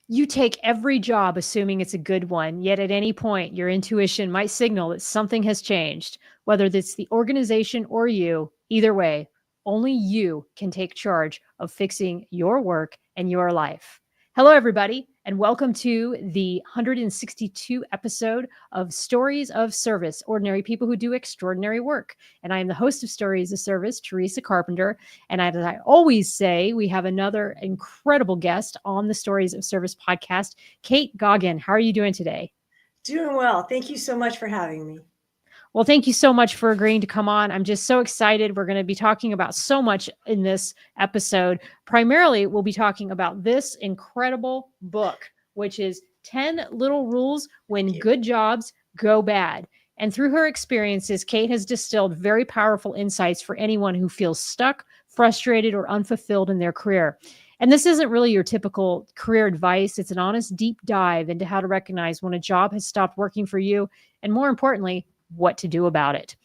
You take every job assuming it's a good one, yet at any point, your intuition might signal that something has changed, whether it's the organization or you. Either way, only you can take charge of fixing your work and your life. Hello, everybody, and welcome to the 162 episode of Stories of Service Ordinary People Who Do Extraordinary Work. And I am the host of Stories of Service, Teresa Carpenter. And as I always say, we have another incredible guest on the Stories of Service podcast, Kate Goggin. How are you doing today? Doing well. Thank you so much for having me. Well, thank you so much for agreeing to come on. I'm just so excited. We're going to be talking about so much in this episode. Primarily, we'll be talking about this incredible book, which is 10 Little Rules When Good Jobs Go Bad. And through her experiences, Kate has distilled very powerful insights for anyone who feels stuck, frustrated, or unfulfilled in their career. And this isn't really your typical career advice. It's an honest deep dive into how to recognize when a job has stopped working for you, and more importantly, what to do about it.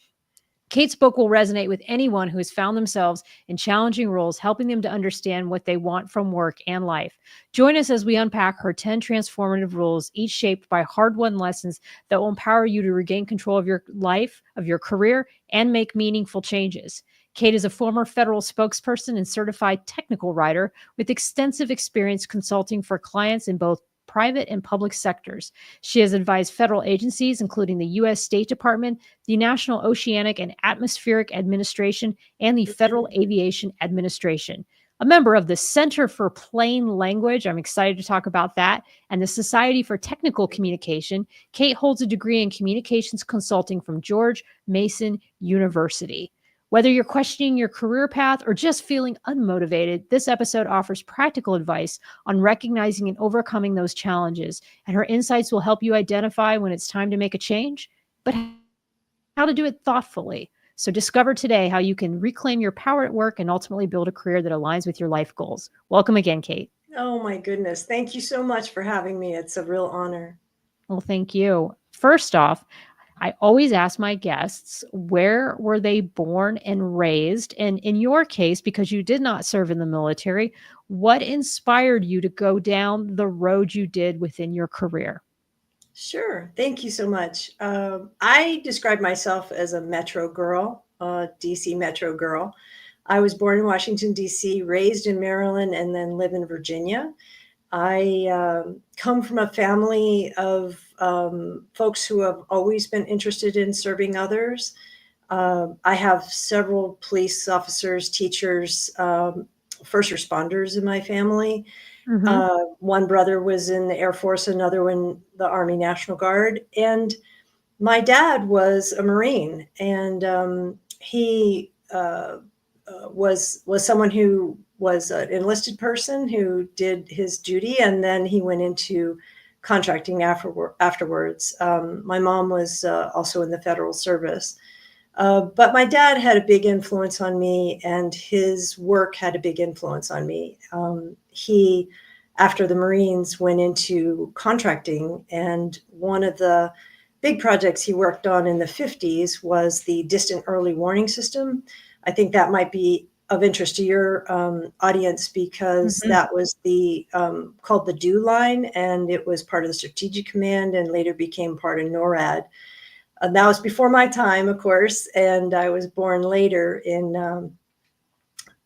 Kate's book will resonate with anyone who has found themselves in challenging roles, helping them to understand what they want from work and life. Join us as we unpack her 10 transformative rules, each shaped by hard-won lessons that will empower you to regain control of your life, of your career, and make meaningful changes. Kate is a former federal spokesperson and certified technical writer with extensive experience consulting for clients in both private and public sectors. She has advised federal agencies, including the U.S. State Department, the National Oceanic and Atmospheric Administration, and the Federal Aviation Administration. A member of the Center for Plain Language, I'm excited to talk about that, and the Society for Technical Communication, Kate holds a degree in communications consulting from George Mason University. Whether you're questioning your career path or just feeling unmotivated, this episode offers practical advice on recognizing and overcoming those challenges. And her insights will help you identify when it's time to make a change, but how to do it thoughtfully. So discover today how you can reclaim your power at work and ultimately build a career that aligns with your life goals. Welcome again, Kate. Oh my goodness. Thank you so much for having me. It's a real honor. Well, thank you. First off, I always ask my guests, where were they born and raised? And in your case, because you did not serve in the military, what inspired you to go down the road you did within your career? Sure. Thank you so much. I describe myself as a Metro girl, DC Metro girl. I was born in Washington, DC, raised in Maryland, and then live in Virginia. I come from a family of folks who have always been interested in serving others. I have several police officers, teachers, first responders in my family. Mm-hmm. One brother was in the Air Force, another one the Army National Guard, and my dad was a Marine, and he was someone who was an enlisted person who did his duty, and then he went into contracting afterwards. My mom was also in the federal service. But my dad had a big influence on me, and his work had a big influence on me. He, after the Marines, went into contracting, and one of the big projects he worked on in the 50s was the distant early warning system. I think that might be of interest to your audience because Mm-hmm. that was the called the DO line, and it was part of the Strategic Command and later became part of NORAD. That was before my time, of course, and I was born later in,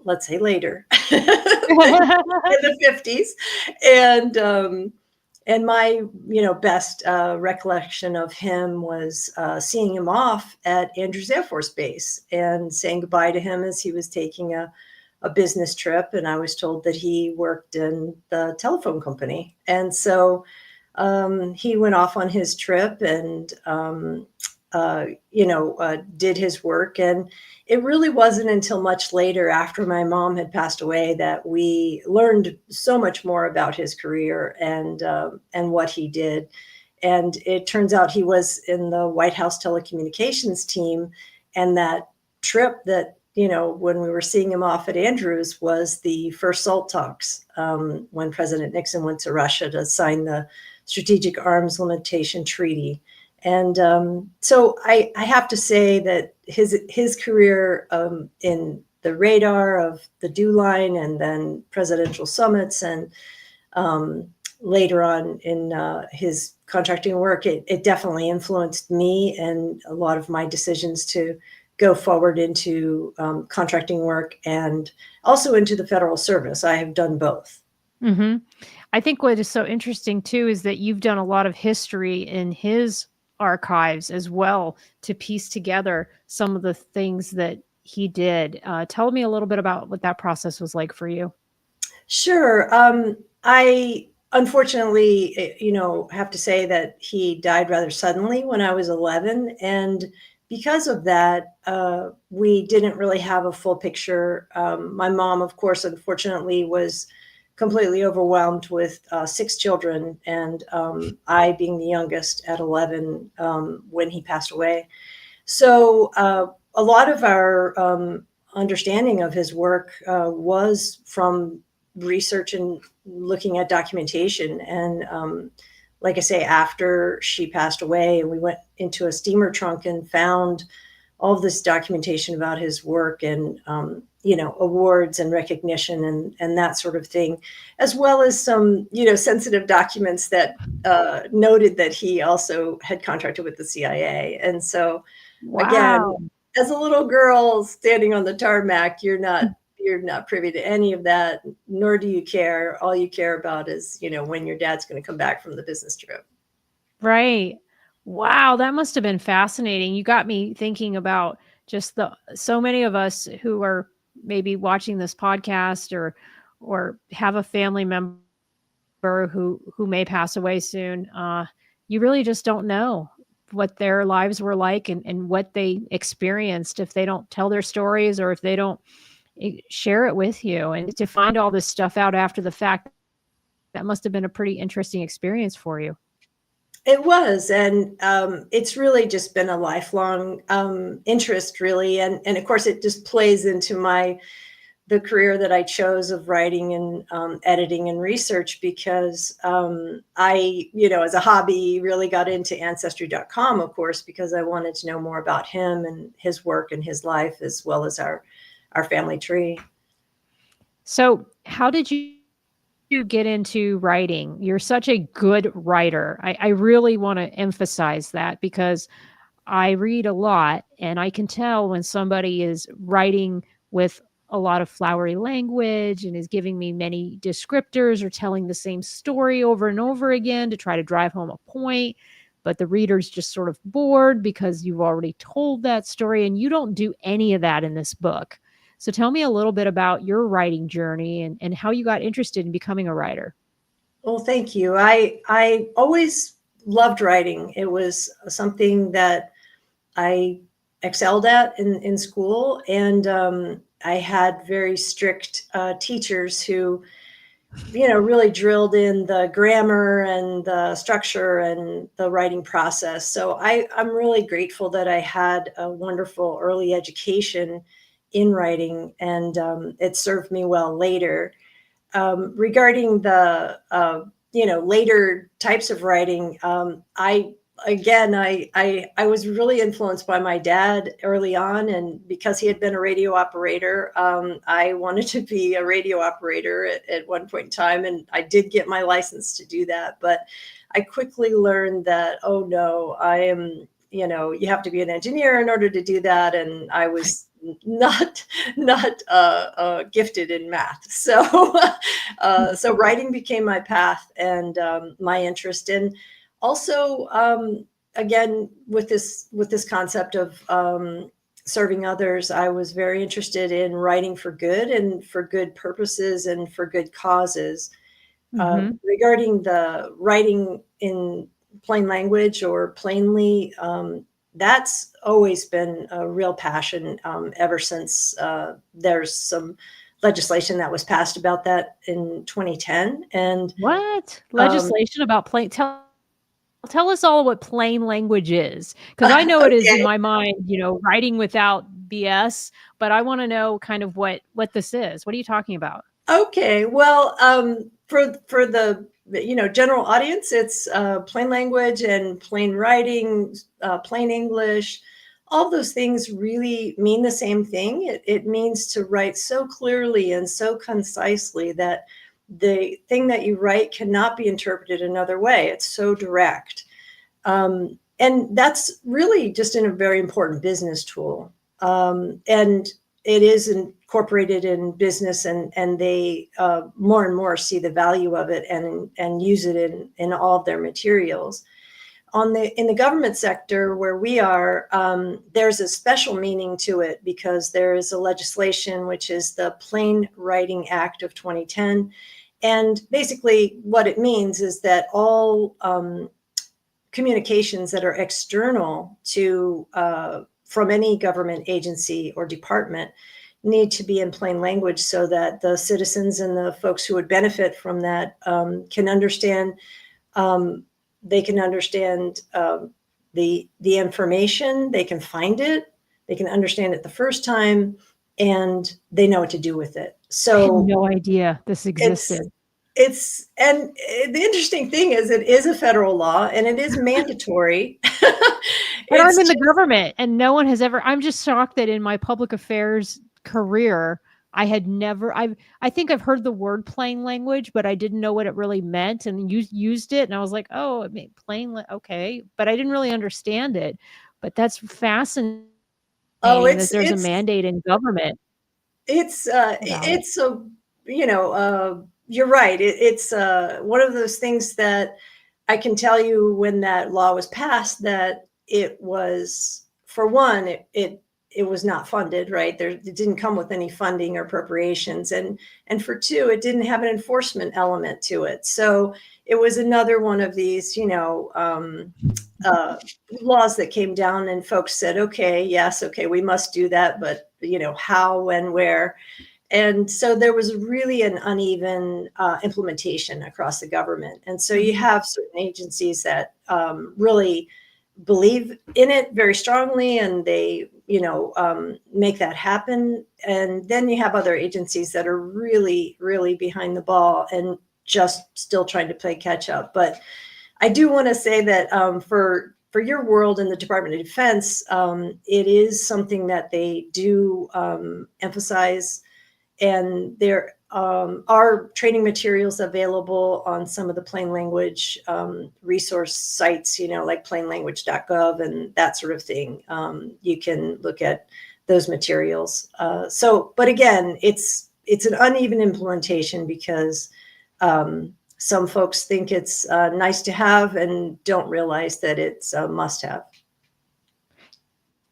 let's say later, in the 50s. And my, best recollection of him was seeing him off at Andrews Air Force Base and saying goodbye to him as he was taking a business trip. And I was told that he worked in the telephone company. And so he went off on his trip and did his work. And it really wasn't until much later, after my mom had passed away, that we learned so much more about his career and what he did. And it turns out he was in the White House telecommunications team, and that trip that when we were seeing him off at Andrews was the first SALT talks, when President Nixon went to Russia to sign the Strategic Arms Limitation Treaty. And so I have to say that his career in the radar of the DO line and then presidential summits and later on in his contracting work, it definitely influenced me and a lot of my decisions to go forward into contracting work and also into the federal service. I have done both. Hmm. I think what is so interesting too is that you've done a lot of history in his archives as well to piece together some of the things that he did. Tell me a little bit about what that process was like for you. Sure. I unfortunately, have to say that he died rather suddenly when I was 11. And because of that, we didn't really have a full picture. My mom, of course, unfortunately, was completely overwhelmed with 6 children, and I being the youngest at 11 when he passed away. So a lot of our understanding of his work was from research and looking at documentation. And like I say, after she passed away, we went into a steamer trunk and found all of this documentation about his work and awards and recognition and that sort of thing, as well as some sensitive documents that noted that he also had contracted with the CIA. And so again, Wow. as a little girl standing on the tarmac, you're not privy to any of that, nor do you care. All you care about is when your dad's going to come back from the business trip. Right. Wow, that must have been fascinating. You got me thinking about just the so many of us who are maybe watching this podcast or have a family member who may pass away soon. You really just don't know what their lives were like and what they experienced if they don't tell their stories or if they don't share it with you. And to find all this stuff out after the fact, that must have been a pretty interesting experience for you. It was, and it's really just been a lifelong interest, really, and of course, it just plays into the career that I chose of writing and editing and research because I, as a hobby, really got into Ancestry.com, of course, because I wanted to know more about him and his work and his life, as well as our family tree. So, how did you get into writing? You're such a good writer. I really want to emphasize that because I read a lot and I can tell when somebody is writing with a lot of flowery language and is giving me many descriptors or telling the same story over and over again to try to drive home a point. But the reader's just sort of bored because you've already told that story and you don't do any of that in this book. So tell me a little bit about your writing journey and how you got interested in becoming a writer. Well, thank you. I always loved writing. It was something that I excelled at in school, and I had very strict teachers who really drilled in the grammar and the structure and the writing process. So I'm really grateful that I had a wonderful early education in writing, and it served me well later. Regarding the later types of writing, I was really influenced by my dad early on, and because he had been a radio operator, I wanted to be a radio operator at one point in time, and I did get my license to do that. But I quickly learned that, oh no, I am, you have to be an engineer in order to do that, and I was not gifted in math. So so writing became my path and my interest in. Also, again, with this concept of serving others, I was very interested in writing for good and for good purposes and for good causes. Mhm. Regarding the writing in plain language or plainly, that's always been a real passion ever since there's some legislation that was passed about that in 2010. And What? um, Legislation about plain tell us all what plain language is, because I know it is in okay, my mind, writing without BS, but I wanna know kind of what this is. What are you talking about? okay. Well, for the general audience, it's plain language and plain writing, plain English. All those things really mean the same thing. It means to write so clearly and so concisely that the thing that you write cannot be interpreted another way. It's so direct. And that's really just a very important business tool. And it is incorporated in business, and they more and more see the value of it and use it in all of their materials. In the government sector where we are, there's a special meaning to it because there is a legislation, which is the Plain Writing Act of 2010. And basically what it means is that all communications that are external to from any government agency or department need to be in plain language so that the citizens and the folks who would benefit from that can understand. They can understand the information. They can find it. They can understand it the first time, and they know what to do with it. I had So no idea this existed. and the interesting thing is it is a federal law and it is mandatory. And I'm It's in the just, government, and no one has ever. I'm just shocked that in my public affairs career, I had never. I think I've heard the word plain language, but I didn't know what it really meant, and used it, and I was like, oh, it meant okay, but I didn't really understand it. But that's fascinating oh, that there's a mandate in government about it. it's a, you're right. It's one of those things that I can tell you when that law was passed that it was, for one, it was not funded, right? It didn't come with any funding or appropriations. And for two, it didn't have an enforcement element to it. So it was another one of these, laws that came down and folks said, okay, yes, okay, we must do that, but how, when, where. And so there was really an uneven implementation across the government. And so you have certain agencies that really believe in it very strongly, and they, make that happen. And then you have other agencies that are really, really behind the ball and just still trying to play catch up. But I do want to say that for your world in the Department of Defense, it is something that they do emphasize. And there are training materials available on some of the plain language resource sites, like plainlanguage.gov and that sort of thing. You can look at those materials. But again, it's an uneven implementation because some folks think it's nice to have and don't realize that it's a must have.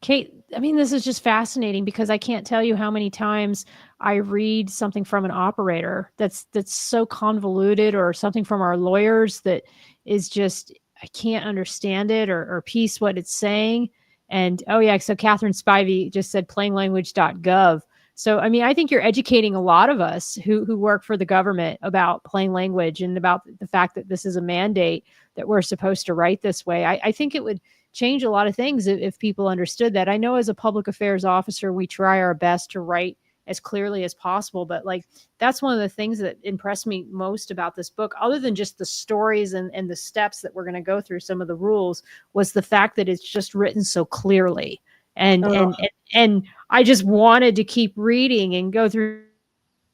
Kate, I mean, this is just fascinating because I can't tell you how many times I read something from an operator that's so convoluted, or something from our lawyers that is just, I can't understand it or piece what it's saying. And oh yeah, so Catherine Spivey just said plainlanguage.gov. So I mean, I think you're educating a lot of us who work for the government about plain language and about the fact that this is a mandate that we're supposed to write this way. I think it would change a lot of things if people understood that. I know as a public affairs officer, we try our best to write as clearly as possible, but like, that's one of the things that impressed me most about this book, other than just the stories and the steps that we're going to go through, some of the rules, was the fact that it's just written so clearly. And, Oh. and I just wanted to keep reading and go through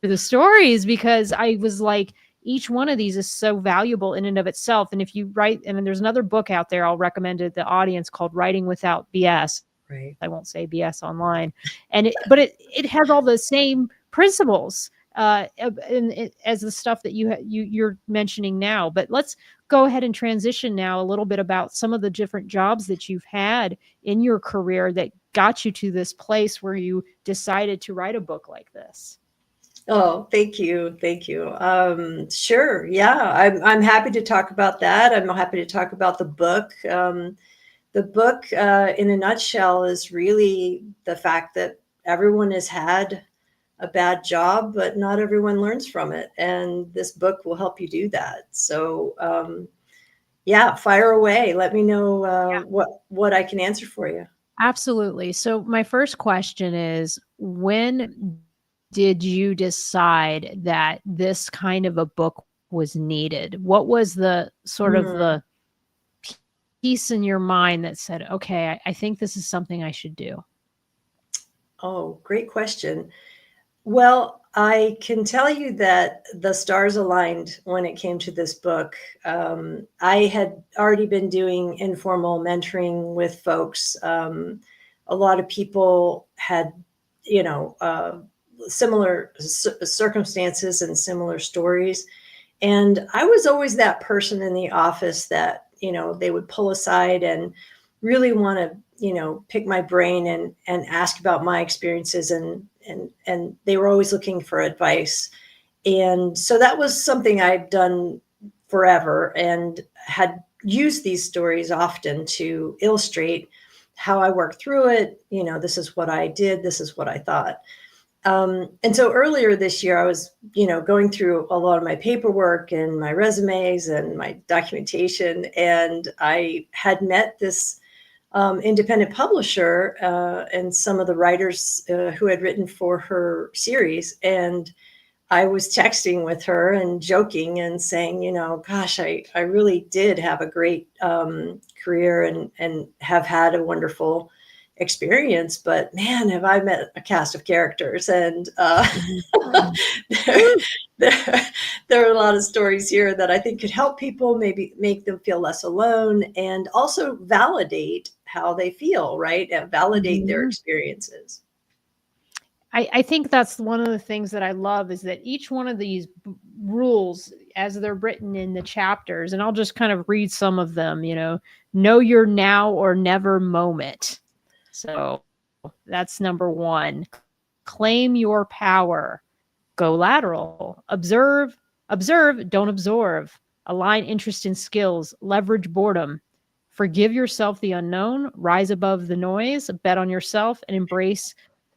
the stories because I was like, each one of these is so valuable in and of itself. And if you write, and then there's another book out there I'll recommend to the audience called Writing Without BS. Right. I won't say BS online. And but it has all the same principles as the stuff that you're mentioning now. But let's go ahead and transition now a little bit about some of the different jobs that you've had in your career that got you to this place where you decided to write a book like this. Oh, thank you. Thank you. Sure. Yeah, I'm happy to talk about that. I'm happy to talk about the book. The book, in a nutshell, is really the fact that everyone has had a bad job, but not everyone learns from it. And this book will help you do that. So, yeah, fire away. Let me know what I can answer for you. Absolutely. So my first question is, when did you decide that this kind of a book was needed? What was the sort of Mm. the piece in your mind that said, okay, I think this is something I should do? Oh, great question. Well, I can tell you that the stars aligned when it came to this book. I had already been doing informal mentoring with folks. A lot of people had, you know, similar circumstances and similar stories. And I was always that person in the office that, they would pull aside and really want to, pick my brain and ask about my experiences, and they were always looking for advice. And so that was something I've done forever and had used these stories often to illustrate how I worked through it. This is what I did, this is what I thought. And so earlier this year, I was, going through a lot of my paperwork and my resumes and my documentation, and I had met this independent publisher and some of the writers who had written for her series. And I was texting with her and joking and saying, gosh, I really did have a great career and have had a wonderful experience, but man, have I met a cast of characters. And there, there are a lot of stories here that I think could help people, maybe make them feel less alone, and also validate how they feel, right? And validate their experiences. I think that's one of the things that I love is that each one of these rules, as they're written in the chapters, and I'll just kind of read some of them, know your now or never moment. So that's number one. Claim your power. Go lateral. Observe, don't absorb. Align interest and skills. Leverage boredom. Forgive yourself the unknown. Rise above the noise. Bet on yourself and embrace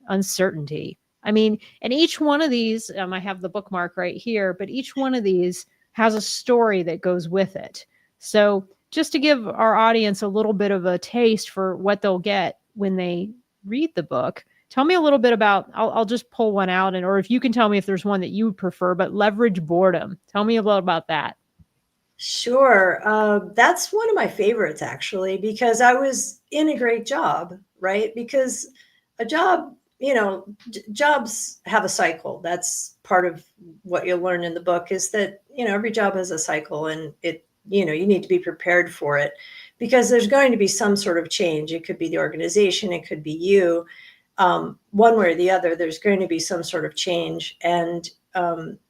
uncertainty. I mean, and each one of these, I have the bookmark right here, but each one of these has a story that goes with it. So just to give our audience a little bit of a taste for what they'll get when they read the book, tell me a little bit about, I'll just pull one out, and or if you can tell me if there's one that you prefer, but leverage boredom. Tell me a little about that. Sure. That's one of my favorites, actually, because I was in a great job, right? Because a job, jobs have a cycle. That's part of what you'll learn in the book, is that, every job has a cycle, and you need to be prepared for it, because there's going to be some sort of change. It could be the organization, it could be you. One way or the other, there's going to be some sort of change, and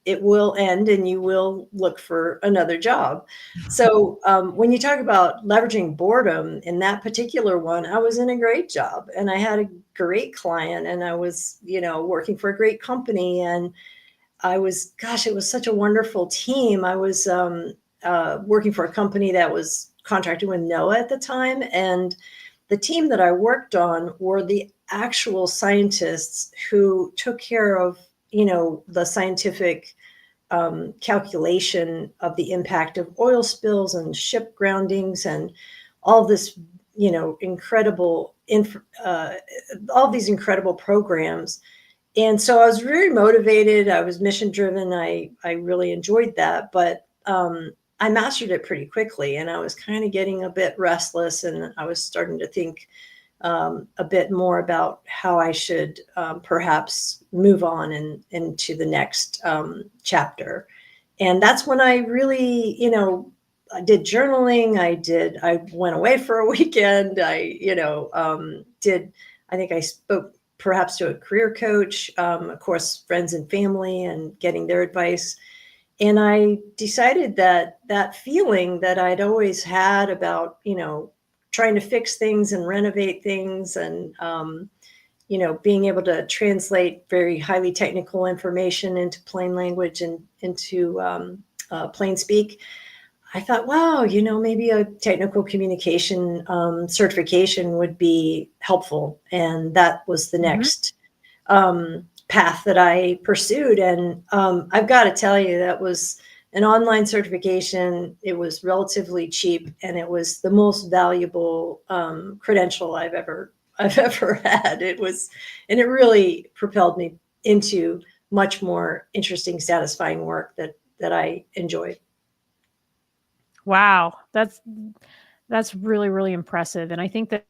it will end and you will look for another job. So when you talk about leveraging boredom, in that particular one, I was in a great job and I had a great client, and I was, working for a great company, and it was such a wonderful team. I was working for a company that was contracted with NOAA at the time, and the team that I worked on were the actual scientists who took care of, the scientific calculation of the impact of oil spills and ship groundings and all this, incredible, all these incredible programs. And so I was very motivated. I was mission driven. I really enjoyed that, but I mastered it pretty quickly, and I was kind of getting a bit restless, and I was starting to think a bit more about how I should perhaps move on into the next chapter. And that's when I really, I did journaling. I went away for a weekend. I think I spoke perhaps to a career coach, of course, friends and family, and getting their advice. And I decided that feeling that I'd always had about, trying to fix things and renovate things, and, being able to translate very highly technical information into plain language and into plain speak, I thought, wow, maybe a technical communication certification would be helpful. And that was the next path that I pursued. And I've got to tell you, that was an online certification. It was relatively cheap, and it was the most valuable credential I've ever had. And it really propelled me into much more interesting, satisfying work that I enjoyed. Wow, that's really, really impressive. And I think that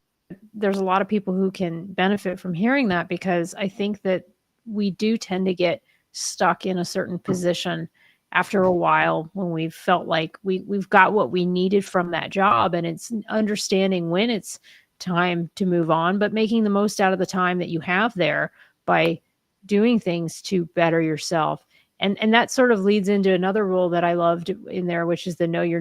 there's a lot of people who can benefit from hearing that, because I think that we do tend to get stuck in a certain position after a while when we felt like we've got what we needed from that job, and it's understanding when it's time to move on, but making the most out of the time that you have there by doing things to better yourself. And that sort of leads into another rule that I loved in there, which is the know your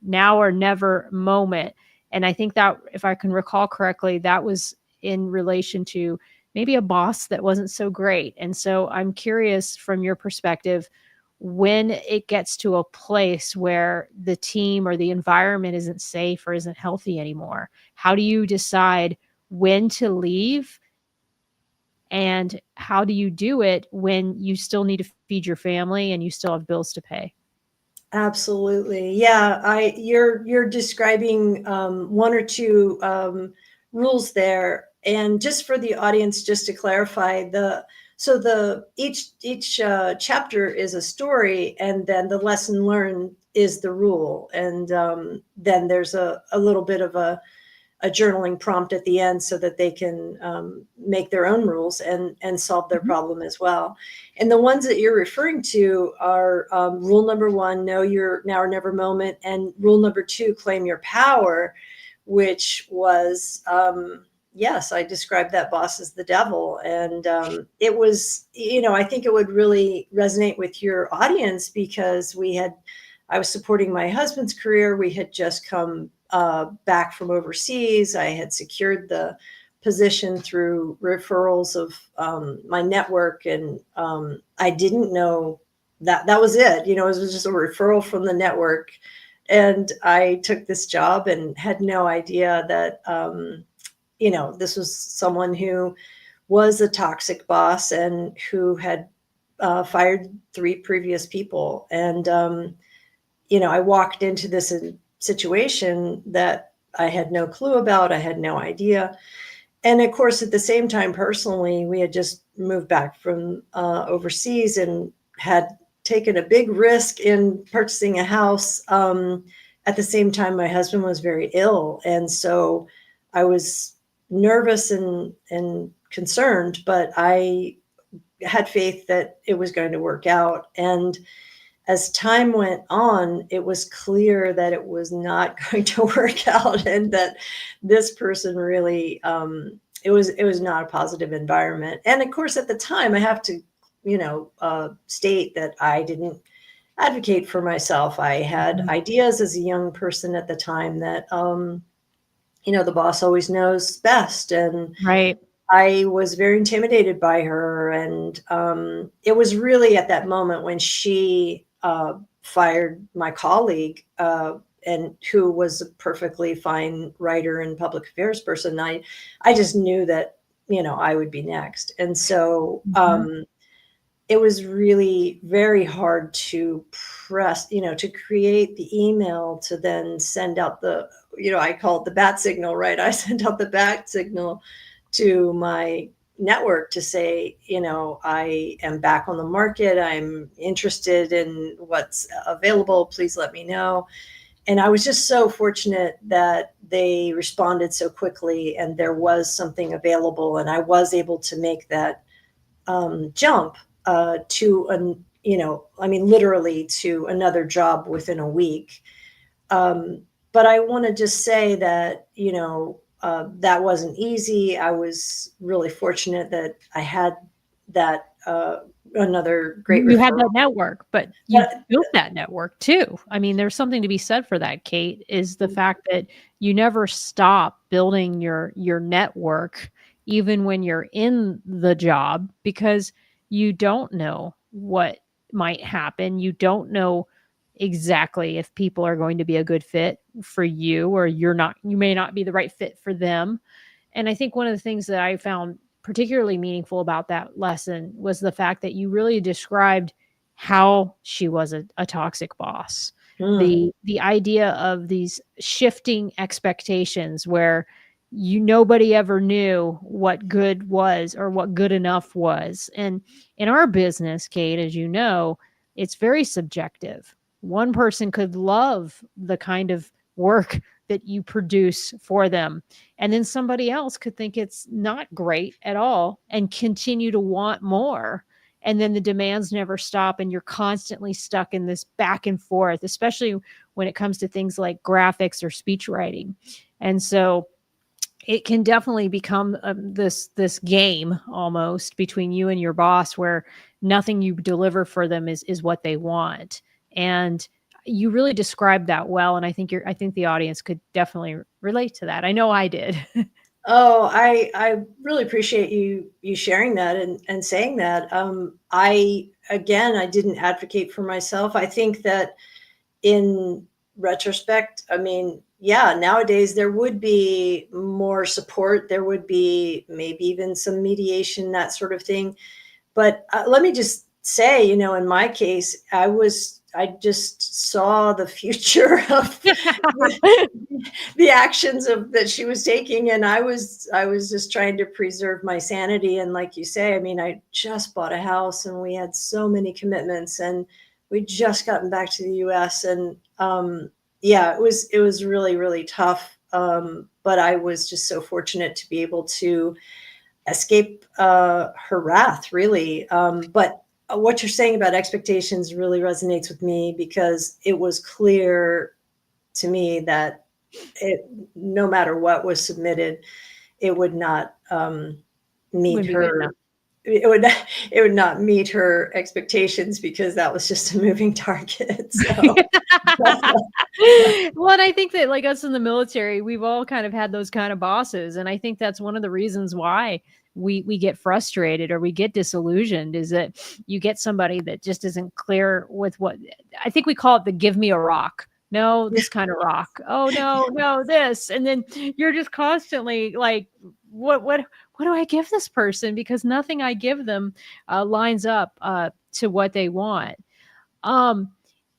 now or never moment. And I think that, if I can recall correctly, that was in relation to maybe a boss that wasn't so great. And so I'm curious, from your perspective, when it gets to a place where the team or the environment isn't safe or isn't healthy anymore, how do you decide when to leave? And how do you do it when you still need to feed your family and you still have bills to pay? Absolutely. Yeah, you're describing one or two rules there. And just for the audience, just to clarify, the each chapter is a story, and then the lesson learned is the rule. And then there's a little bit of a journaling prompt at the end so that they can make their own rules and solve their Mhm. problem as well. And the ones that you're referring to are rule number one, know your now or never moment, and rule number two, claim your power, which was, yes, I described that boss as the devil. And it was, I think it would really resonate with your audience because I was supporting my husband's career. We had just come back from overseas. I had secured the position through referrals of my network, and I didn't know that was it. It was just a referral from the network, and I took this job and had no idea that this was someone who was a toxic boss and who had fired three previous people. And I walked into this situation that I had no clue about. I had no idea. And of course, at the same time, personally, we had just moved back from overseas and had taken a big risk in purchasing a house. At the same time, my husband was very ill. And so I was nervous and concerned, but I had faith that it was going to work out. And as time went on, it was clear that it was not going to work out, and that this person really, it was not a positive environment. And of course, at the time, I have to, state that I didn't advocate for myself. I had Mhm. ideas as a young person at the time that, the boss always knows best, and Right. I was very intimidated by her. And it was really at that moment when she fired my colleague, and who was a perfectly fine writer and public affairs person. I just knew that, I would be next. And so Mhm. it was really very hard to press, to create the email to then send out I call it the bat signal, right? I sent out the bat signal to my network to say, I am back on the market. I'm interested in what's available. Please let me know. And I was just so fortunate that they responded so quickly and there was something available. And I was able to make that jump to literally to another job within a week. But I want to just say that, that wasn't easy. I was really fortunate that I had that another great You had referral. that network, but you But built that network too. I mean, there's something to be said for that, Kate, is the fact that you never stop building your network even when you're in the job, because you don't know what might happen. You don't know exactly if people are going to be a good fit for you, or you may not be the right fit for them. And I think one of the things that I found particularly meaningful about that lesson was the fact that you really described how she was a toxic boss. mm, The idea of these shifting expectations where nobody ever knew what good was or what good enough was. And in our business, Kate, as you know, it's very subjective. One person could love the kind of work that you produce for them, and then somebody else could think it's not great at all and continue to want more. and then the demands never stop, and you're constantly stuck in this back and forth, especially when it comes to things like graphics or speech writing. And so it can definitely become this game almost between you and your boss, where nothing you deliver for them is what they want. And you really described that well, and I think the audience could definitely relate to that. I know I did. Oh, I really appreciate you sharing that and saying that. I again, I didn't advocate for myself. I think that in retrospect, I mean, yeah, nowadays there would be more support. There would be maybe even some mediation, that sort of thing. But let me just say, you know, in my case, I just saw the future of the actions of that she was taking, and I was just trying to preserve my sanity. And like you say, I mean, I just bought a house and we had so many commitments, and we just gotten back to the US, and yeah, it was really really tough, but I was just so fortunate to be able to escape her wrath, really. But what you're saying about expectations really resonates with me, because it was clear to me that it, no matter what was submitted, it would not meet Wouldn't be good enough. her. It would it would not meet her expectations, because that was just a moving target. So Well, and I think that, like us in the military, we've all kind of had those kind of bosses, and I think that's one of the reasons why we get frustrated or we get disillusioned, is that you get somebody that just isn't clear with what. I think we call it the "give me a rock." No, this kind of rock. Oh no, no, this, and then you're just constantly like, what do I give this person? Because nothing I give them lines up to what they want. Um,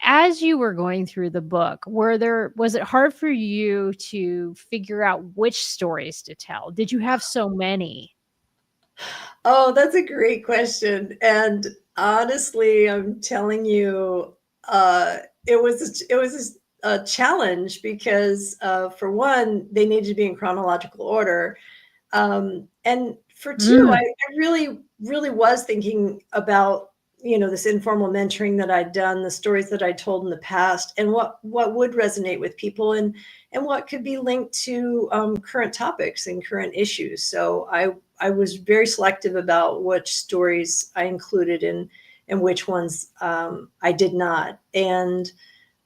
as you were going through the book, was it hard for you to figure out which stories to tell? Did you have so many? oh, that's a great question. And honestly, I'm telling you, it was a challenge, because for one, they needed to be in chronological order. And for two, Mm, I really, really was thinking about, you know, this informal mentoring that I'd done, the stories that I told in the past, and what would resonate with people, and what could be linked to current topics and current issues. So I was very selective about which stories I included and which ones I did not. And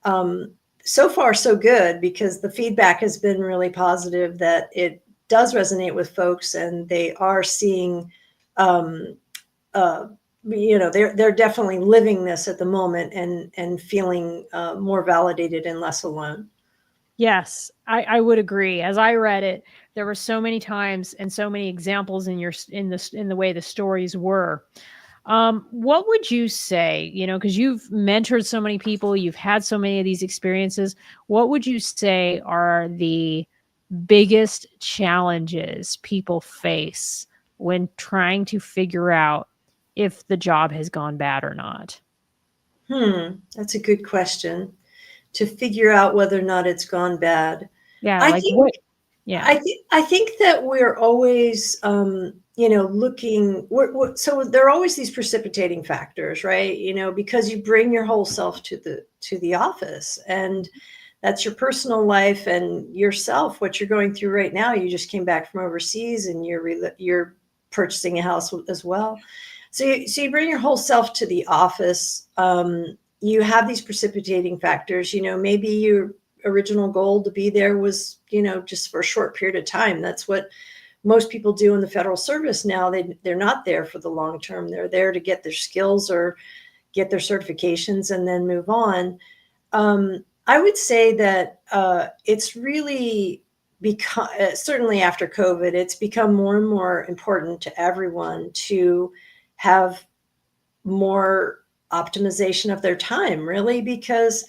um, so far, so good, because the feedback has been really positive, that it does resonate with folks, and they are seeing, um, uh, you know, they're definitely living this at the moment, and feeling more validated and less alone. yes, I would agree. As I read it, there were so many times and so many examples in in the way the stories were. What would you say, because you've mentored so many people, you've had so many of these experiences, what would you say are the biggest challenges people face when trying to figure out if the job has gone bad or not? That's a good question, to figure out whether or not it's gone bad. Yeah, I like think what? Yeah. I think that we're always, you know, looking. So there are always these precipitating factors, right? You know, because you bring your whole self to the office, and that's your personal life and yourself. What you're going through right now. You just came back from overseas, and you're purchasing a house as well. So you bring your whole self to the office. You have these precipitating factors. You know, maybe your original goal to be there was, you know, just for a short period of time. That's what most people do in the federal service now. They're not there for the long term. They're there to get their skills or get their certifications and then move on. I would say that it's really become, certainly after COVID, it's become more and more important to everyone to have more optimization of their time, really, because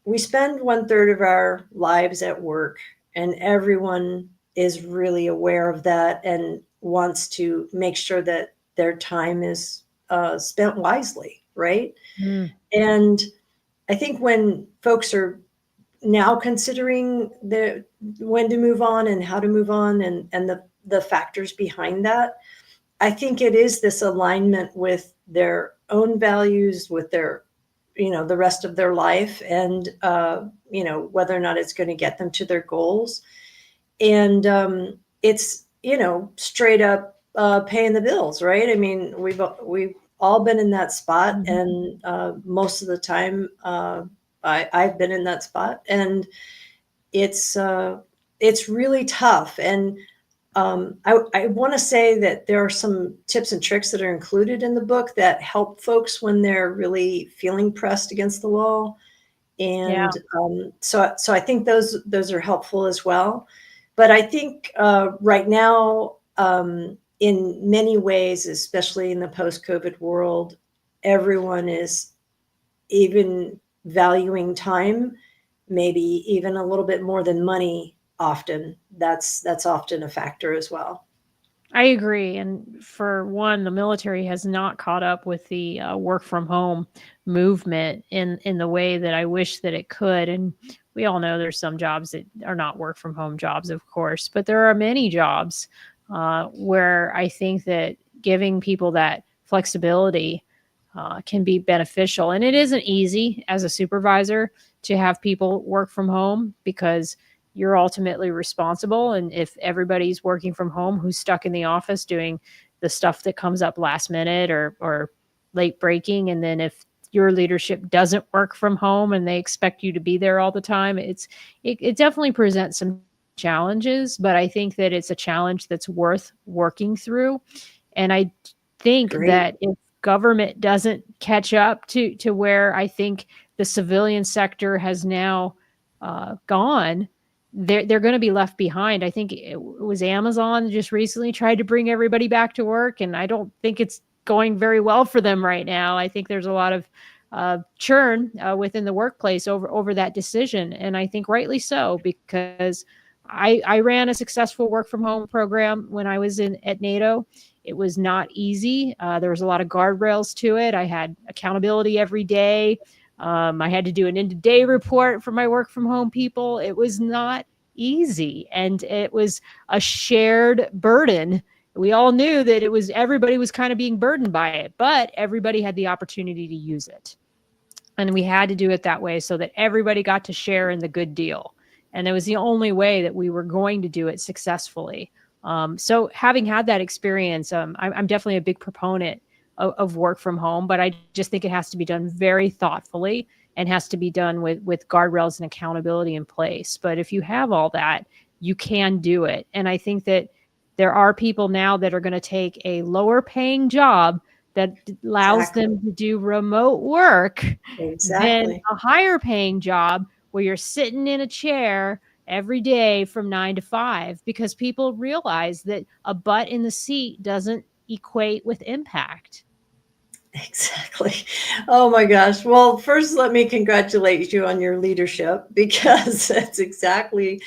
we spend one third of our lives at work, and everyone is really aware of that and wants to make sure that their time is spent wisely, right? Mm, And I think when folks are now considering when to move on and how to move on, and the factors behind that, I think it is this alignment with their own values, with their, the rest of their life, and whether or not it's going to get them to their goals. And it's, straight up paying the bills, right? I mean, we've all been in that spot, Mhm. and most of the time, I've been in that spot, and it's it's really tough. And I want to say that there are some tips and tricks that are included in the book that help folks when they're really feeling pressed against the wall. Yeah, And so I think those are helpful as well. But I think right now, in many ways, especially in the post-COVID world, everyone is even valuing time, maybe even a little bit more than money. Often, that's often a factor as well. I agree. And for one, the military has not caught up with the work from home movement in the way that I wish that it could. And we all know there's some jobs that are not work from home jobs, of course, but there are many jobs where I think that giving people that flexibility can be beneficial. And it isn't easy as a supervisor to have people work from home because you're ultimately responsible. And if everybody's working from home who's stuck in the office doing the stuff that comes up last minute or late breaking, and then if your leadership doesn't work from home and they expect you to be there all the time, it definitely presents some challenges, but I think that it's a challenge that's worth working through. And I think Great. that if government doesn't catch up to where I think the civilian sector has now gone, they're going to be left behind. I think it was Amazon just recently tried to bring everybody back to work, and I don't think it's going very well for them right now. I think there's a lot of churn within the workplace over that decision, and I think rightly so because I ran a successful work from home program when I was in at NATO. It was not easy. There was a lot of guardrails to it. I had accountability every day. I had to do an end of day report for my work from home people. It was not easy, and it was a shared burden. We all knew that it was everybody was kind of being burdened by it, but everybody had the opportunity to use it. And we had to do it that way so that everybody got to share in the good deal. And it was the only way that we were going to do it successfully. So having had that experience, I'm definitely a big proponent of work from home, but I just think it has to be done very thoughtfully and has to be done with guardrails and accountability in place. But if you have all that, you can do it. And I think that there are people now that are going to take a lower paying job that allows Exactly. them to do remote work than Exactly. a higher paying job where you're sitting in a chair every day from 9 to 5 because people realize that a butt in the seat doesn't equate with impact. Exactly. Oh my gosh. Well, first, let me congratulate you on your leadership because that's exactly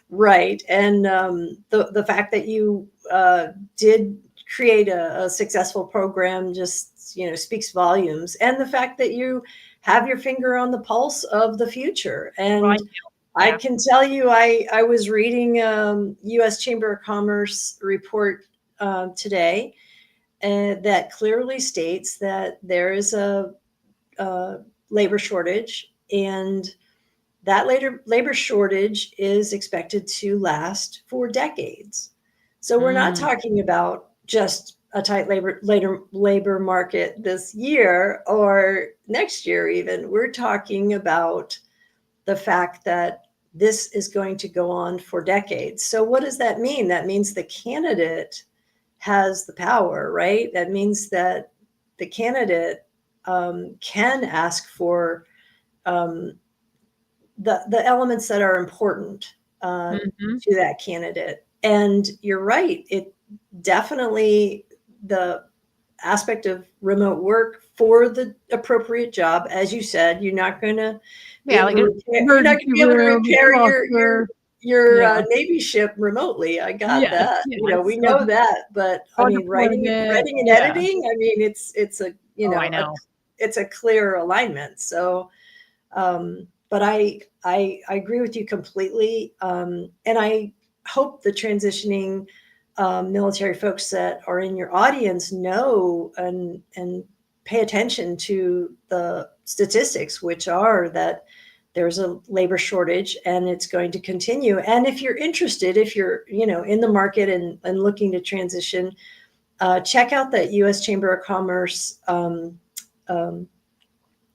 right. And the fact that you did create a successful program just, speaks volumes. And the fact that you have your finger on the pulse of the future. Well, I And do. I Yeah. can tell you, I was reading U.S. Chamber of Commerce report today, and that clearly states that there is a labor shortage, and that labor shortage is expected to last for decades. So we're not Mm, talking about just a tight labor market this year or next year even. We're talking about the fact that this is going to go on for decades. So what does that mean? That means the candidate has the power, right? That means that the candidate can ask for um, the elements that are important mhm. to that candidate. And you're right, it definitely, the aspect of remote work for the appropriate job, as you said, you're not going to be Yeah, able like to an repair, you're not going to emergency be able to room, a repair cluster. your Yeah. Navy ship remotely. I got Yes, that. yes. We know that. But I On mean, deployment. writing and Yeah. editing. I mean, it's a Oh, I know. it's a clear alignment. So but I agree with you completely, and I hope the transitioning military folks that are in your audience know and pay attention to the statistics, which are that there's a labor shortage and it's going to continue. And if you're interested, if you're, in the market and looking to transition, check out that U.S. Chamber of Commerce. Um,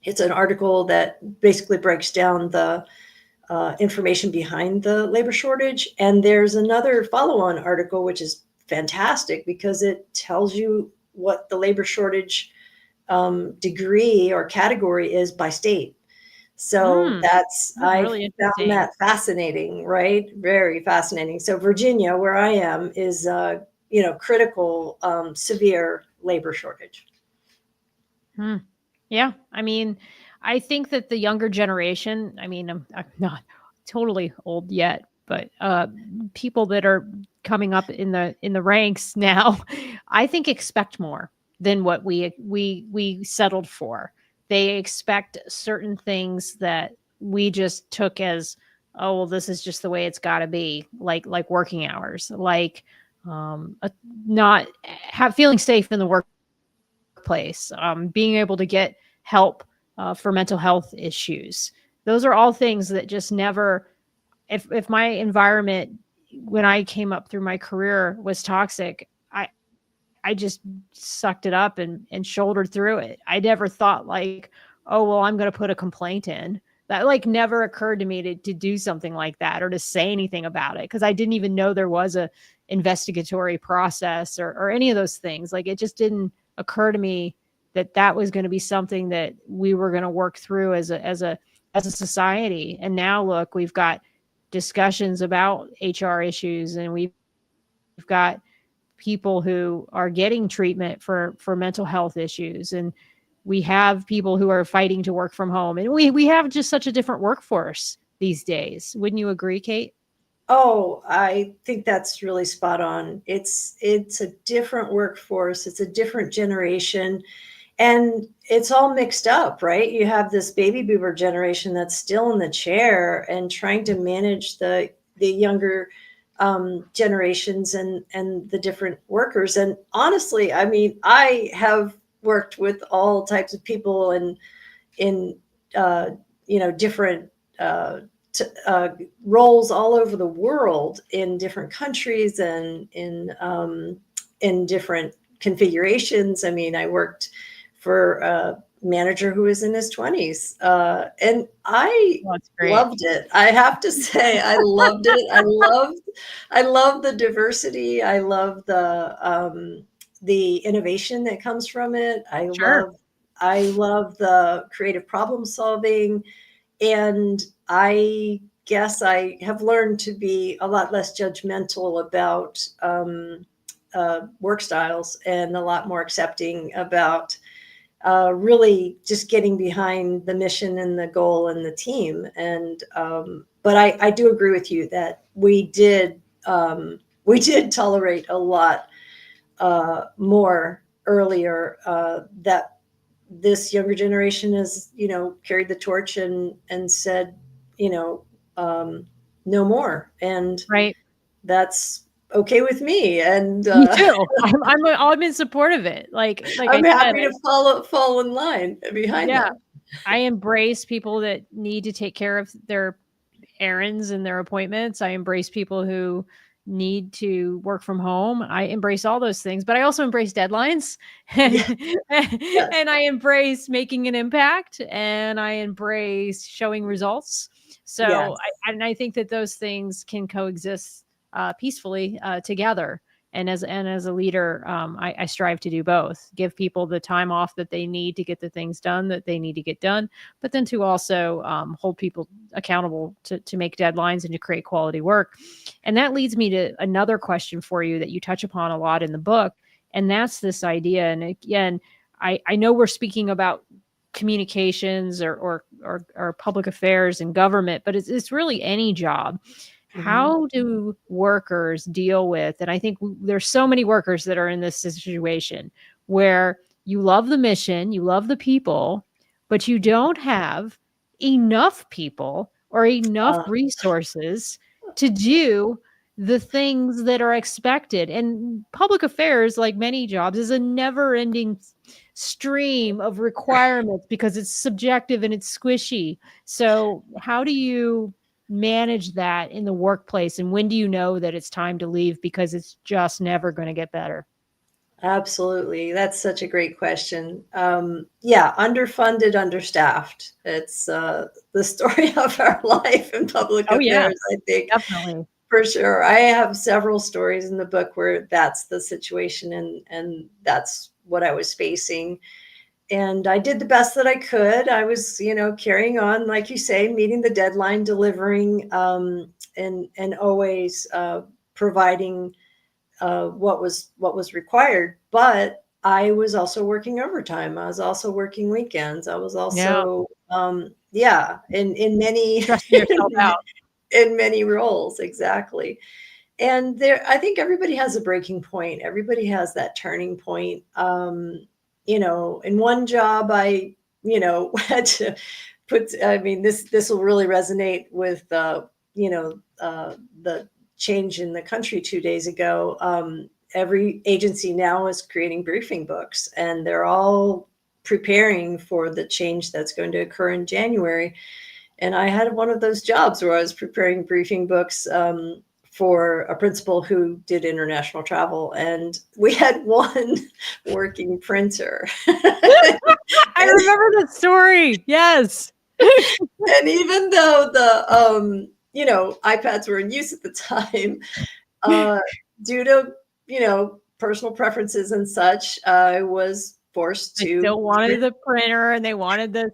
it's an article that basically breaks down the information behind the labor shortage. And there's another follow-on article, which is fantastic because it tells you what the labor shortage degree or category is by state. So That's I really found interesting. that fascinating, right? Very fascinating. So Virginia, where I am, is critical, severe labor shortage. Hmm. Yeah. I mean, I think that the younger generation, I mean, I'm not totally old yet, but people that are coming up in the ranks now, I think expect more than what we settled for. They expect certain things that we just took as, oh, well, this is just the way it's got to be, like working hours, like not have feeling safe in the workplace, being able to get help for mental health issues. Those are all things that just never. If my environment when I came up through my career was toxic, I just sucked it up and shouldered through it. I never thought like, oh well, I'm going to put a complaint in. That like never occurred to me to do something like that or to say anything about it because I didn't even know there was a investigatory process or any of those things. Like it just didn't occur to me that that was going to be something that we were going to work through as a society. And now look, we've got discussions about HR issues and we've got people who are getting treatment for mental health issues, and we have people who are fighting to work from home, and we have just such a different workforce these days. Wouldn't you agree, Kate? Oh, I think that's really spot on. It's a different workforce. It's a different generation. And it's all mixed up, right? You have this baby boomer generation that's still in the chair and trying to manage the younger generations and the different workers. And honestly, I mean, I have worked with all types of people and in different uh, t- uh, roles all over the world in different countries and in different configurations. I mean, I worked for a manager who was in his 20s, and I Well, that's great. loved it. I have to say, I loved it. I love the diversity. I love the innovation that comes from it. Sure. I love the creative problem solving. And I guess I have learned to be a lot less judgmental about work styles and a lot more accepting about really just getting behind the mission and the goal and the team. And but I do agree with you that we did tolerate a lot more earlier, that this younger generation has, carried the torch and said, you know, um, no more, and Right. that's okay with me. And Me too. I'm in support of it. Like I I'm said, happy to fall in line behind yeah, them. I embrace people that need to take care of their errands and their appointments. I embrace people who need to work from home. I embrace all those things, but I also embrace deadlines and Yeah, yeah, and I embrace making an impact and I embrace showing results. So yes, I think that those things can coexist peacefully together. And as a leader, I strive to do both. Give people the time off that they need to get the things done that they need to get done, but then to also hold people accountable to make deadlines and to create quality work. And that leads me to another question for you that you touch upon a lot in the book. And that's this idea. And again, I know we're speaking about communications or public affairs and government, but it's really any job. hmm How do workers deal with, and I think there's so many workers that are in this situation where you love the mission, you love the people, but you don't have enough people or enough uh, resources to do the things that are expected. And public affairs, like many jobs, is a never ending stream of requirements because it's subjective and it's squishy. So, how do you manage that in the workplace? And when do you know that it's time to leave because it's just never going to get better? Absolutely. That's such a great question. Yeah, underfunded, understaffed. It's the story of our life in public Oh, yeah, affairs, I think, definitely. for sure. I have several stories in the book where that's the situation, and that's what I was facing. And I did the best that I could. I was, carrying on, like you say, meeting the deadline, delivering, and always providing what was required. But I was also working overtime. I was also working weekends. I was Yeah, also, yeah, in many stressing yourself out. in many roles, exactly. And there, I think everybody has a breaking point. Everybody has that turning point. In one job, I, had to put. I mean, this will really resonate with, the change in the country 2 days ago. Every agency now is creating briefing books, and they're all preparing for the change that's going to occur in January. And I had one of those jobs where I was preparing briefing books, for a principal who did international travel, and we had one working printer. I and, remember the story. Yes. and even though the iPads were in use at the time, uh, due to personal preferences and such, I was forced They to still wanted the printer and they wanted the,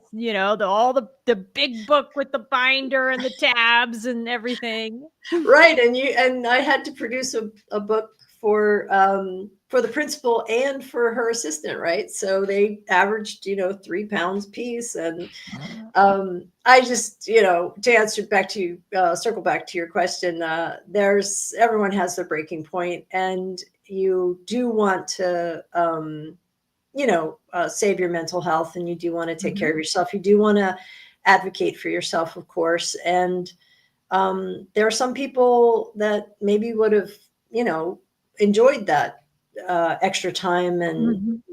the big book with the binder and the tabs and everything. right. And I had to produce a book for the principal and for her assistant, right? So they averaged 3 pounds piece. And I just, to answer back to you, circle back to your question, there's everyone has their breaking point, and you do want to save your mental health, and you do want to take care Mhm. of yourself. You do want to advocate for yourself, of course. And there are some people that maybe would have, enjoyed that extra time, and Mhm.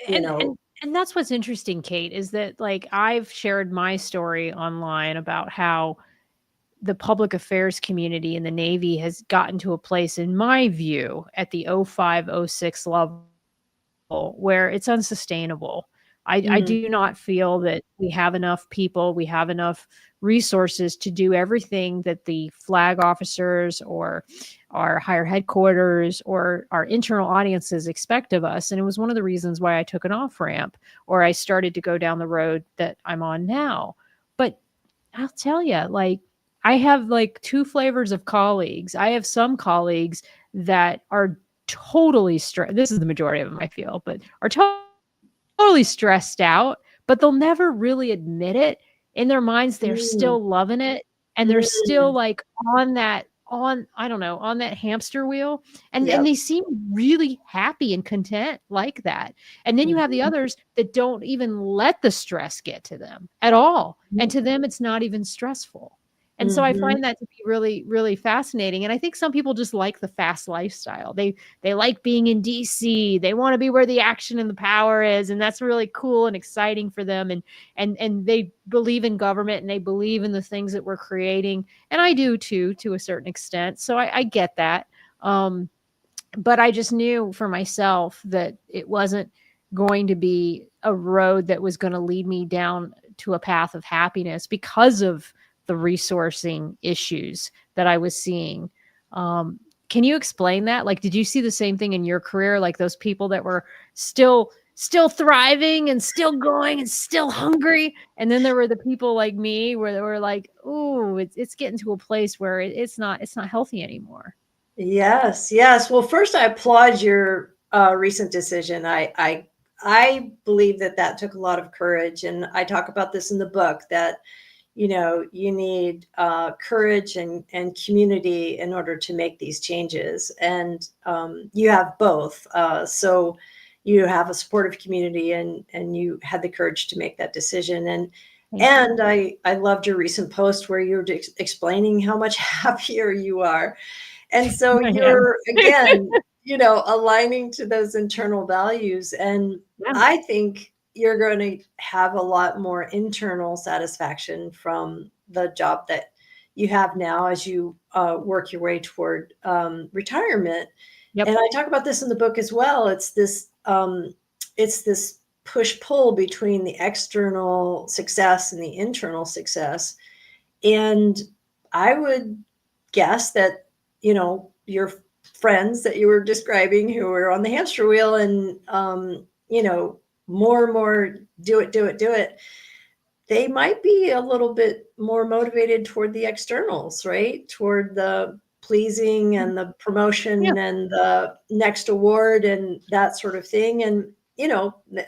you And know, and and that's what's interesting, Kate, is that like I've shared my story online about how the public affairs community in the Navy has gotten to a place, in my view, at the 05, 06 level where it's unsustainable. I mm, do not feel that we have enough people, we have enough resources to do everything that the flag officers or our higher headquarters or our internal audiences expect of us. And it was one of the reasons why I took an off ramp or I started to go down the road that I'm on now. But I'll tell you, like, I have like two flavors of colleagues. I have some colleagues that are totally stressed. This is the majority of them, I feel, but are totally stressed out, but they'll never really admit it. In their minds, they're mm, still loving it and they're still mm, like on I don't know, on that hamster wheel. And yep. they seem really happy and content like that. And then you have the Mhm, others that don't even let the stress get to them at all. And mhm, to them, it's not even stressful. And so I mhm, find that to be really, really fascinating. And I think some people just like the fast lifestyle. They like being in DC. They want to be where the action and the power is, and that's really cool and exciting for them. And they believe in government and they believe in the things that we're creating, and I do too, to a certain extent. So I get that. Um, but I just knew for myself that it wasn't going to be a road that was going to lead me down to a path of happiness because of the resourcing issues that I was seeing. Um, can you explain that? Like, did you see the same thing in your career? Like those people that were still thriving and still going and still hungry, and then there were the people like me where they were like, "Oh, it's getting to a place where it's not healthy anymore." yes, yes. Well, first, I applaud your recent decision. I believe that took a lot of courage, and I talk about this in the book, that you need courage and community in order to make these changes. And you have both. So you have a supportive community, and you had the courage to make that decision. And Thank you. and I loved your recent post where you were explaining how much happier you are. And so I am. you're, again, aligning to those internal values. And Yeah. I think you're going to have a lot more internal satisfaction from the job that you have now as you work your way toward retirement. Yep. And I talk about this in the book as well. It's this push pull between the external success and the internal success. And I would guess that, your friends that you were describing who were on the hamster wheel and, more and more do it, do it, do it, they might be a little bit more motivated toward the externals, right? Toward the pleasing and the Yeah. promotion and the next award and that sort of thing. And,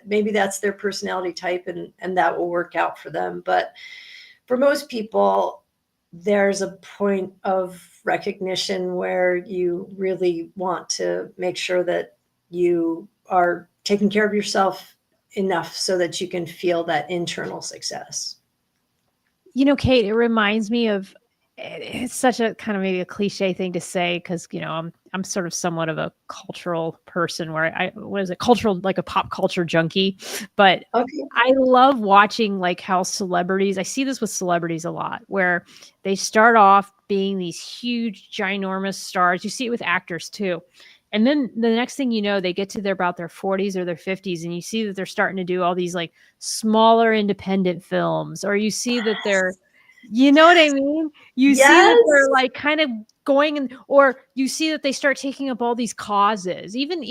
maybe that's their personality type and that will work out for them. But for most people, there's a point of recognition where you really want to make sure that you are taking care of yourself enough so that you can feel that internal success. Kate, it reminds me of it's such a kind of maybe a cliche thing to say because I'm sort of somewhat of a cultural person where I what is it cultural like a pop culture junkie, but Okay. I love watching like how celebrities. I see this with celebrities a lot where they start off being these huge, ginormous stars. You see it with actors too. And then the next thing you know, they get to about their 40s or their 50s, and you see that they're starting to do all these like smaller independent films, or you see that they're, you know what I mean? You see that they're Yes. like kind of going and, or you see that they start taking up all these causes. Even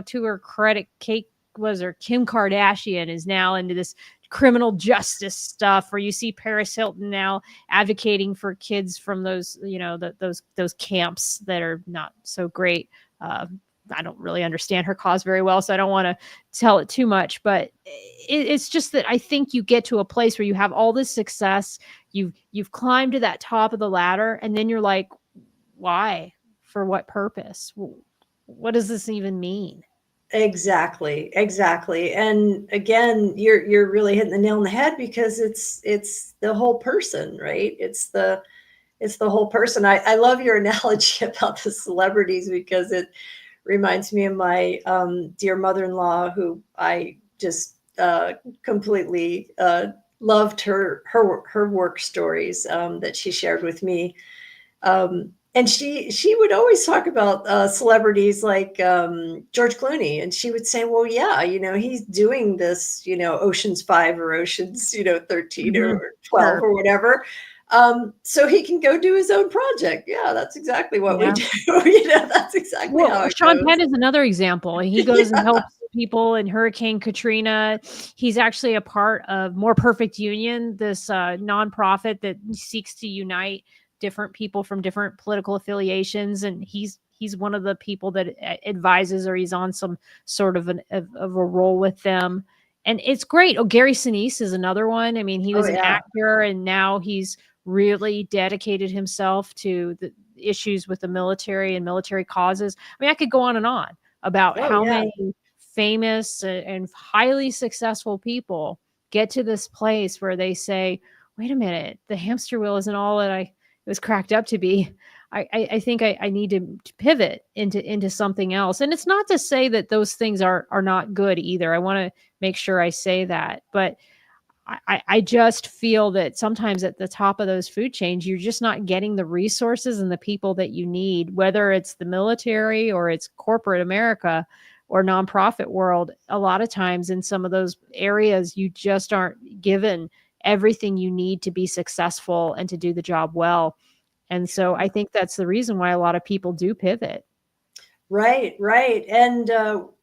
to her credit, Kate was or Kim Kardashian is now into this criminal justice stuff, or you see Paris Hilton now advocating for kids from those, those camps that are not so great. uh, I don't really understand her cause very well, so I don't want to tell it too much. But it's just that I think you get to a place where you have all this success, you've climbed to that top of the ladder, and then you're like, why? For what purpose? What does this even mean? Exactly, exactly. And again, you're really hitting the nail on the head because it's the whole person, right? It's the whole person. I love your analogy about the celebrities because it reminds me of my dear mother-in-law, who I just completely loved her work stories that she shared with me. And she would always talk about celebrities like George Clooney, and she would say, "Well, yeah, he's doing this, Ocean's 5 or Ocean's, 13 Mhm. or 12 Sure. or whatever, so he can go do his own project." Yeah, that's exactly what we Yeah. do. That's exactly how Well, it Sean goes. Penn is another example. He goes and helps people in Hurricane Katrina. He's actually a part of More Perfect Union, this nonprofit that seeks to unite different people from different political affiliations, and he's one of the people that advises, or he's on some sort of of a role with them. And it's great. Oh, Gary Sinise is another one. I mean, he Oh was an yeah. actor, and now he's really dedicated himself to the issues with the military and military causes. I mean, I could go on about Oh how yeah. many famous and highly successful people get to this place where they say, wait a minute, the hamster wheel isn't all that it was cracked up to be. I think I need to pivot into something else. And it's not to say that those things are not good either. I want to make sure I say that. But I just feel that sometimes at the top of those food chains, you're just not getting the resources and the people that you need, whether it's the military or it's corporate America or nonprofit world. A lot of times in some of those areas, you just aren't given everything you need to be successful and to do the job well. And so I think that's the reason why a lot of people do pivot. Right, right. And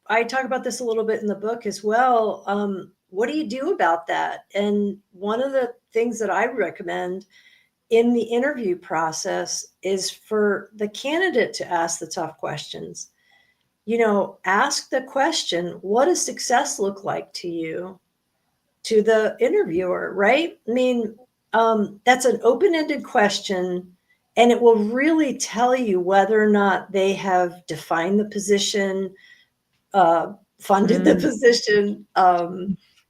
I talk about this a little bit in the book as well. What do you do about that? And one of the things that I recommend in the interview process is for the candidate to ask the tough questions. Ask the question, what does success look like to you? To the interviewer, right? I mean, that's an open ended question, and it will really tell you whether or not they have defined the position, funded the Mm. position,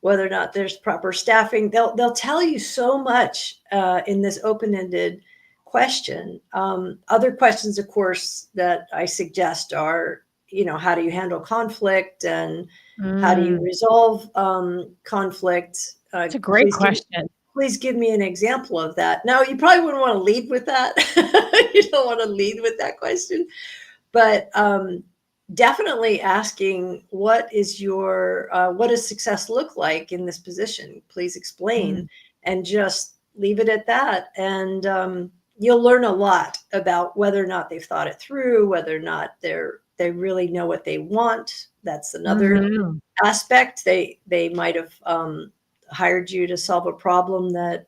whether or not there's proper staffing. They'll tell you so much in this open ended question. Other questions, of course, that I suggest are, how do you handle conflict, and how do you Mm, resolve conflict? it's a great question. Please give me an example of that. Now, you probably wouldn't want to lead with that. You don't want to lead with that question, but definitely asking, what does success look like in this position? Please explain, Mm, and just leave it at that. And you'll learn a lot about whether or not they've thought it through, whether or not they really know what they want. That's another mhm. aspect. They might have hired you to solve a problem that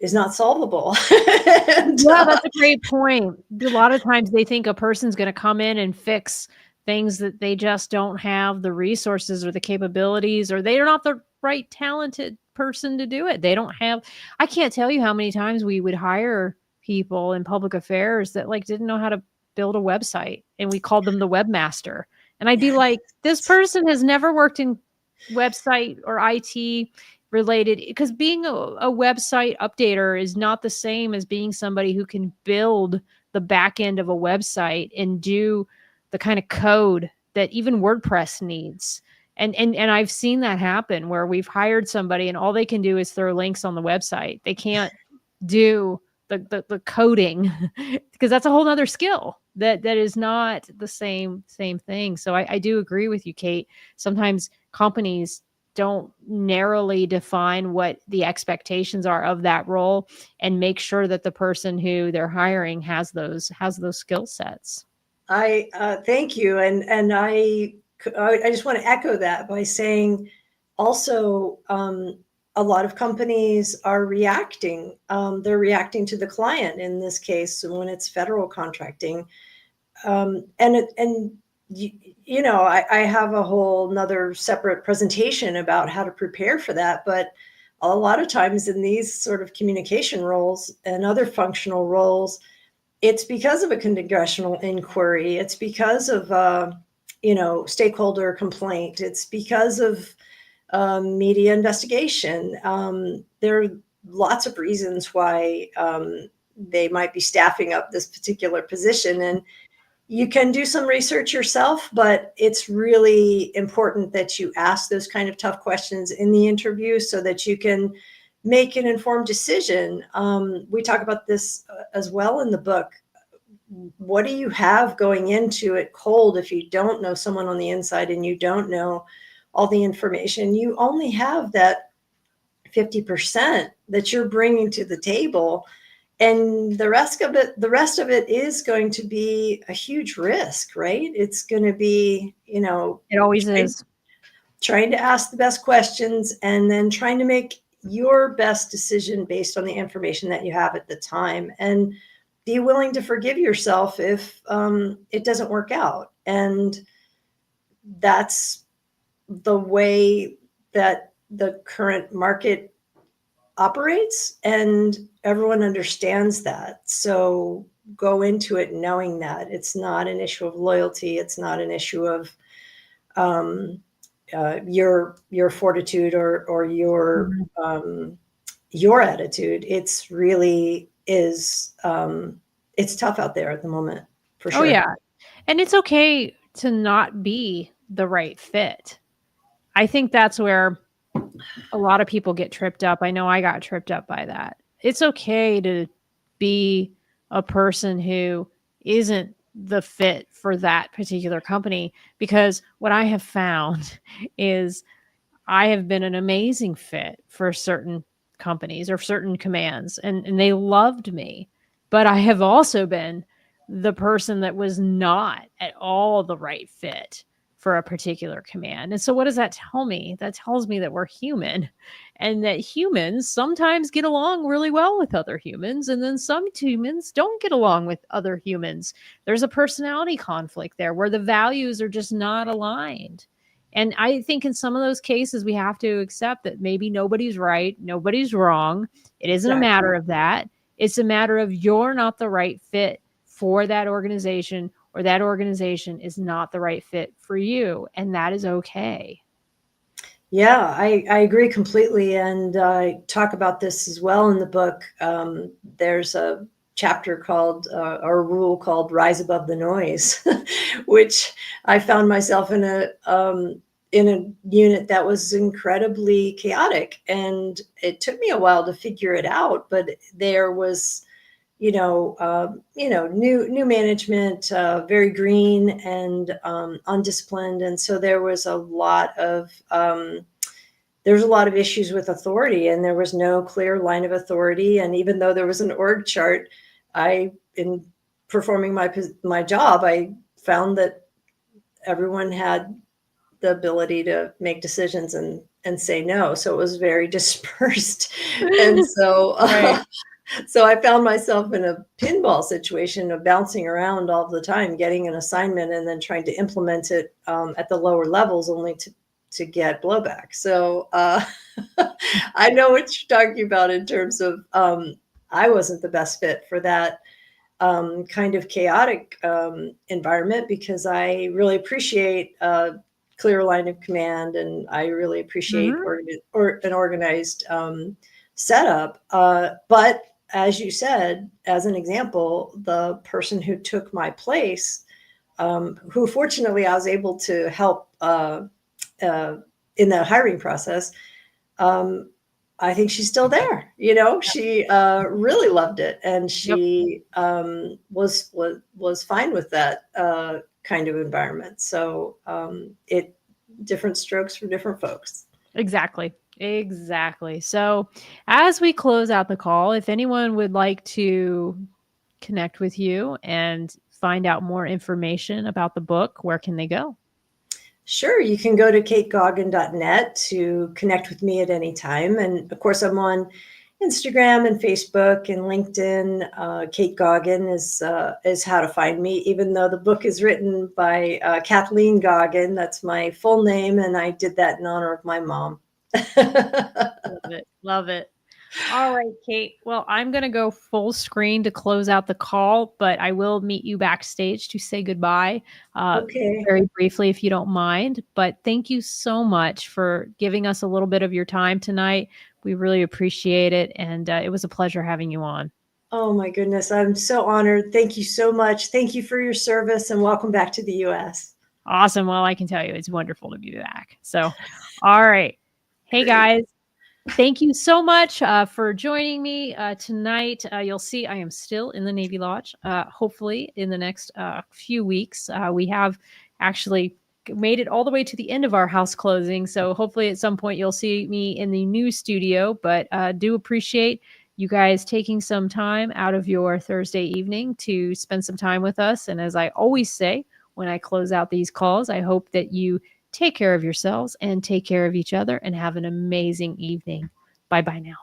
is not solvable. And Yeah, that's a great point. A lot of times they think a person's gonna come in and fix things that they just don't have the resources or the capabilities, or they're not the right talented person to do it. They don't have I can't tell you how many times we would hire people in public affairs that, like, didn't know how to build a website, and we called them the webmaster. And I'd be like, "This person has never worked in website or IT related," because being a website updater is not the same as being somebody who can build the back end of a website and do the kind of code that even WordPress needs. And I've seen that happen where we've hired somebody and all they can do is throw links on the website. They can't do the coding because that's a whole other skill that is not the same thing. So I do agree with you, Kate. Sometimes companies don't narrowly define what the expectations are of that role and make sure that the person who they're hiring has those skill sets. I thank you, and I just want to echo that by saying also, a lot of companies are reacting. They're reacting to the client in this case when it's federal contracting, and I have a whole nother separate presentation about how to prepare for that. But a lot of times in these sort of communication roles and other functional roles, it's because of a congressional inquiry. It's because of stakeholder complaint. It's because of media investigation. There are lots of reasons why they might be staffing up this particular position, and you can do some research yourself, but it's really important that you ask those kind of tough questions in the interview so that you can make an informed decision. We talk about this as well in the book. What do you have going into it cold if you don't know someone on the inside and you don't know all the information? You only have that 50% that you're bringing to the table, and the rest of it is going to be a huge risk, right? It's going to be, It always trying, is. trying to ask the best questions and then trying to make your best decision based on the information that you have at the time, and be willing to forgive yourself if it doesn't work out. And that's the way that the current market operates, and everyone understands that. So go into it knowing that it's not an issue of loyalty. It's not an issue of your fortitude or Mhm. your attitude. It's really is. It's tough out there at the moment, for Oh sure. yeah. And it's okay to not be the right fit. I think that's where a lot of people get tripped up. I know I got tripped up by that. It's okay to be a person who isn't the fit for that particular company, because what I have found is I have been an amazing fit for certain companies or certain commands, and they loved me. But I have also been the person that was not at all the right fit for a particular command. And so what does that tell me? That tells me that we're human and that humans sometimes get along really well with other humans, and then some humans don't get along with other humans. There's a personality conflict there where the values are just not aligned. And I think in some of those cases, we have to accept that maybe nobody's right, nobody's wrong. It isn't a Exactly. matter of that. It's a matter of you're not the right fit for that organization, or that organization is not the right fit for you. And that is okay. Yeah, I agree completely. And I talk about this as well in the book. There's a chapter called, or a rule called Rise Above the Noise, which I found myself in a unit that was incredibly chaotic. And it took me a while to figure it out, but there was, new management, very green and undisciplined, and so there was a lot of issues with authority, and there was no clear line of authority. And even though there was an org chart, in performing my job, I found that everyone had the ability to make decisions and say no. So it was very dispersed, and Right. so I found myself in a pinball situation of bouncing around all the time, getting an assignment and then trying to implement it at the lower levels, only to get blowback. So I know what you're talking about in terms of I wasn't the best fit for that kind of chaotic environment, because I really appreciate a clear line of command, and I really appreciate Mhm. an organized setup. But as you said, as an example, the person who took my place, who fortunately I was able to help uh, in the hiring process, um, I think she's still there. She really loved it, and Yep. she was fine with that kind of environment. So it different strokes for different folks. Exactly. Exactly. So, as we close out the call, if anyone would like to connect with you and find out more information about the book, where can they go? Sure, you can go to kategoggin.net to connect with me at any time. And of course, I'm on Instagram and Facebook and LinkedIn. Kate Goggin is how to find me, even though the book is written by Kathleen Goggin. That's my full name, and I did that in honor of my mom. Love it. Love it. All right, Kate. Well, I'm going to go full screen to close out the call, but I will meet you backstage to say goodbye Okay. very briefly, if you don't mind. But thank you so much for giving us a little bit of your time tonight. We really appreciate it. And it was a pleasure having you on. Oh my goodness, I'm so honored. Thank you so much. Thank you for your service, and welcome back to the U.S. Awesome. Well, I can tell you it's wonderful to be back. So, all right. Hey, Great. guys. Thank you so much for joining me tonight. You'll see I am still in the Navy Lodge. Hopefully, in the next few weeks, we have actually made it all the way to the end of our house closing. So, hopefully, at some point, you'll see me in the new studio. But do appreciate you guys taking some time out of your Thursday evening to spend some time with us. And as I always say, when I close out these calls, I hope that you take care of yourselves and take care of each other and have an amazing evening. Bye bye now.